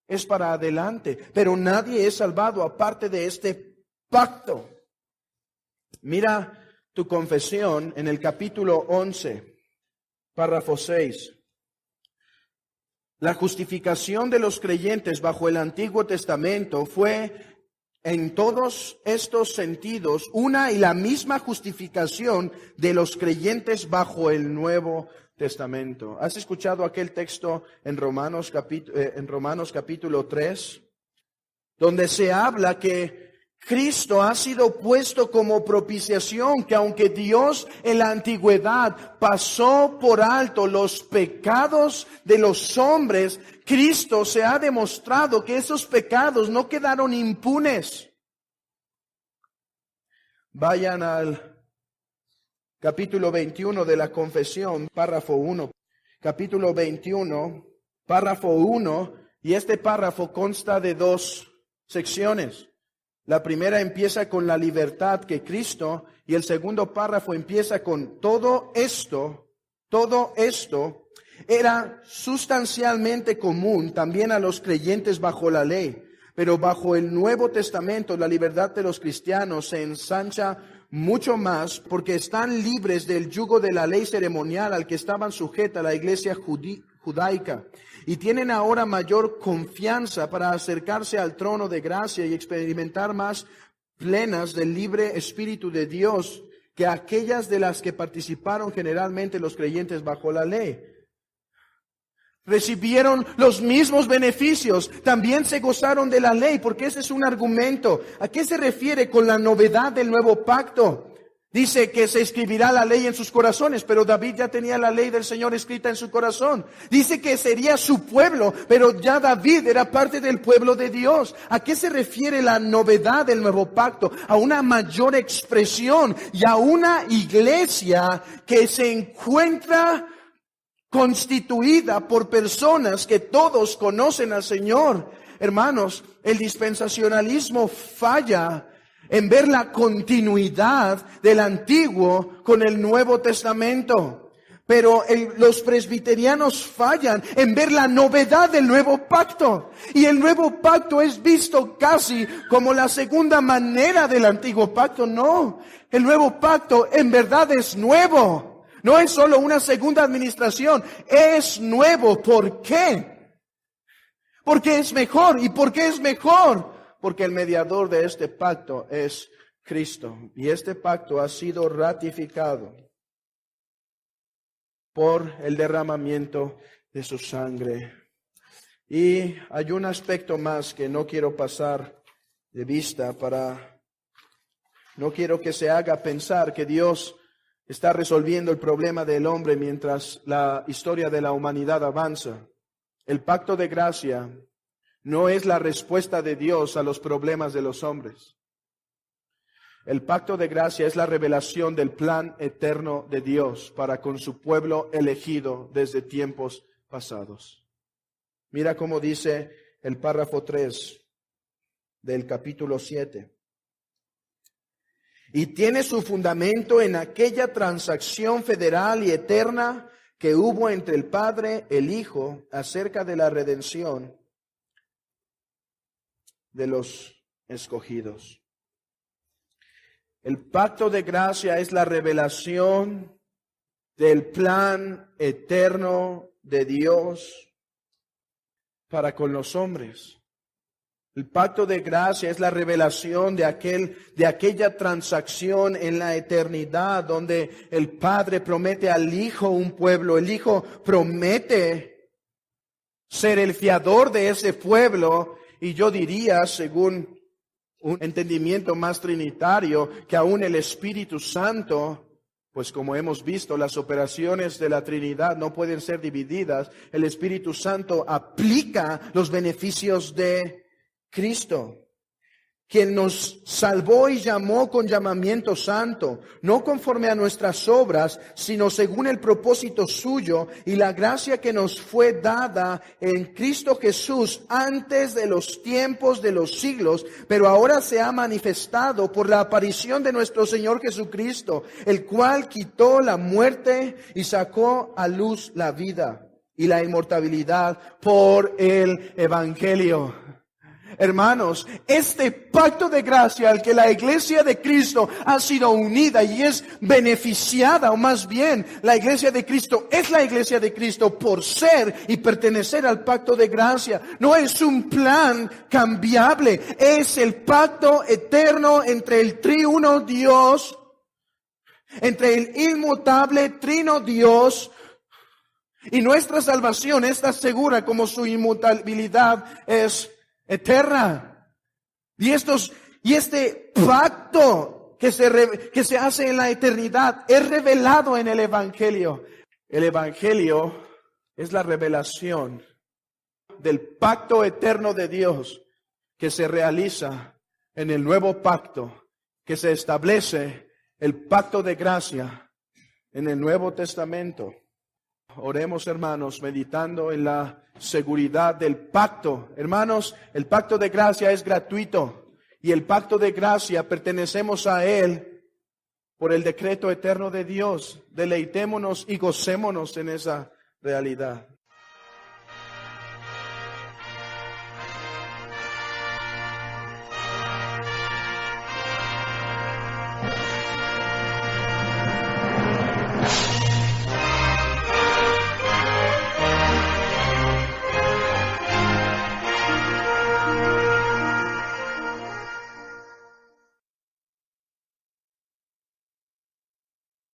es para adelante. Pero nadie es salvado aparte de este pacto. Mira tu confesión en el capítulo 11, párrafo 6. La justificación de los creyentes bajo el Antiguo Testamento fue en todos estos sentidos una y la misma justificación de los creyentes bajo el Nuevo Testamento. ¿Has escuchado aquel texto en Romanos capítulo 3? Donde se habla que Cristo ha sido puesto como propiciación, que aunque Dios en la antigüedad pasó por alto los pecados de los hombres, Cristo se ha demostrado que esos pecados no quedaron impunes. Vayan al capítulo 21 de la confesión, párrafo 1. Capítulo 21, párrafo 1, y este párrafo consta de dos secciones. La primera empieza con la libertad que Cristo, y el segundo párrafo empieza con todo esto era sustancialmente común también a los creyentes bajo la ley, pero bajo el Nuevo Testamento la libertad de los cristianos se ensancha mucho más porque están libres del yugo de la ley ceremonial al que estaban sujeta la iglesia judaica. Y tienen ahora mayor confianza para acercarse al trono de gracia y experimentar más plenas del libre Espíritu de Dios que aquellas de las que participaron generalmente los creyentes bajo la ley. Recibieron los mismos beneficios, también se gozaron de la ley, porque ese es un argumento. ¿A qué se refiere con la novedad del nuevo pacto? Dice que se escribirá la ley en sus corazones, pero David ya tenía la ley del Señor escrita en su corazón. Dice que sería su pueblo, pero ya David era parte del pueblo de Dios. ¿A qué se refiere la novedad del nuevo pacto? A una mayor expresión y a una iglesia que se encuentra constituida por personas que todos conocen al Señor. Hermanos, el dispensacionalismo falla en ver la continuidad del Antiguo con el Nuevo Testamento. Pero los presbiterianos fallan en ver la novedad del nuevo pacto. Y el nuevo pacto es visto casi como la segunda manera del antiguo pacto. No, el nuevo pacto en verdad es nuevo. No es solo una segunda administración, es nuevo. ¿Por qué? Porque es mejor. ¿Y por qué es mejor? Porque el mediador de este pacto es Cristo. Y este pacto ha sido ratificado por el derramamiento de su sangre. Y hay un aspecto más que no quiero pasar de vista no quiero que se haga pensar que Dios está resolviendo el problema del hombre mientras la historia de la humanidad avanza. El pacto de gracia no es la respuesta de Dios a los problemas de los hombres. El pacto de gracia es la revelación del plan eterno de Dios para con su pueblo elegido desde tiempos pasados. Mira cómo dice el párrafo 3 del capítulo 7. Y tiene su fundamento en aquella transacción federal y eterna que hubo entre el Padre y el Hijo acerca de la redención de los escogidos. El pacto de gracia es la revelación del plan eterno de Dios para con los hombres. El pacto de gracia es la revelación de aquella transacción en la eternidad donde el Padre promete al Hijo un pueblo. El Hijo promete ser el fiador de ese pueblo. Y yo diría, según un entendimiento más trinitario, que aún el Espíritu Santo, pues como hemos visto, las operaciones de la Trinidad no pueden ser divididas. El Espíritu Santo aplica los beneficios de Cristo, quien nos salvó y llamó con llamamiento santo, no conforme a nuestras obras, sino según el propósito suyo y la gracia que nos fue dada en Cristo Jesús antes de los tiempos de los siglos, pero ahora se ha manifestado por la aparición de nuestro Señor Jesucristo, el cual quitó la muerte y sacó a luz la vida y la inmortalidad por el Evangelio. Hermanos, este pacto de gracia al que la iglesia de Cristo ha sido unida y es beneficiada, o más bien, la iglesia de Cristo es la iglesia de Cristo por ser y pertenecer al pacto de gracia. No es un plan cambiable, es el pacto eterno entre el triuno Dios, entre el inmutable trino Dios, y nuestra salvación está segura como su inmutabilidad es eterna. Y este pacto que se hace en la eternidad es revelado en el Evangelio. El Evangelio es la revelación del pacto eterno de Dios que se realiza en el nuevo pacto, que se establece el pacto de gracia en el Nuevo Testamento. Oremos, hermanos, meditando en la seguridad del pacto. Hermanos, el pacto de gracia es gratuito y el pacto de gracia pertenecemos a él por el decreto eterno de Dios. Deleitémonos y gocémonos en esa realidad.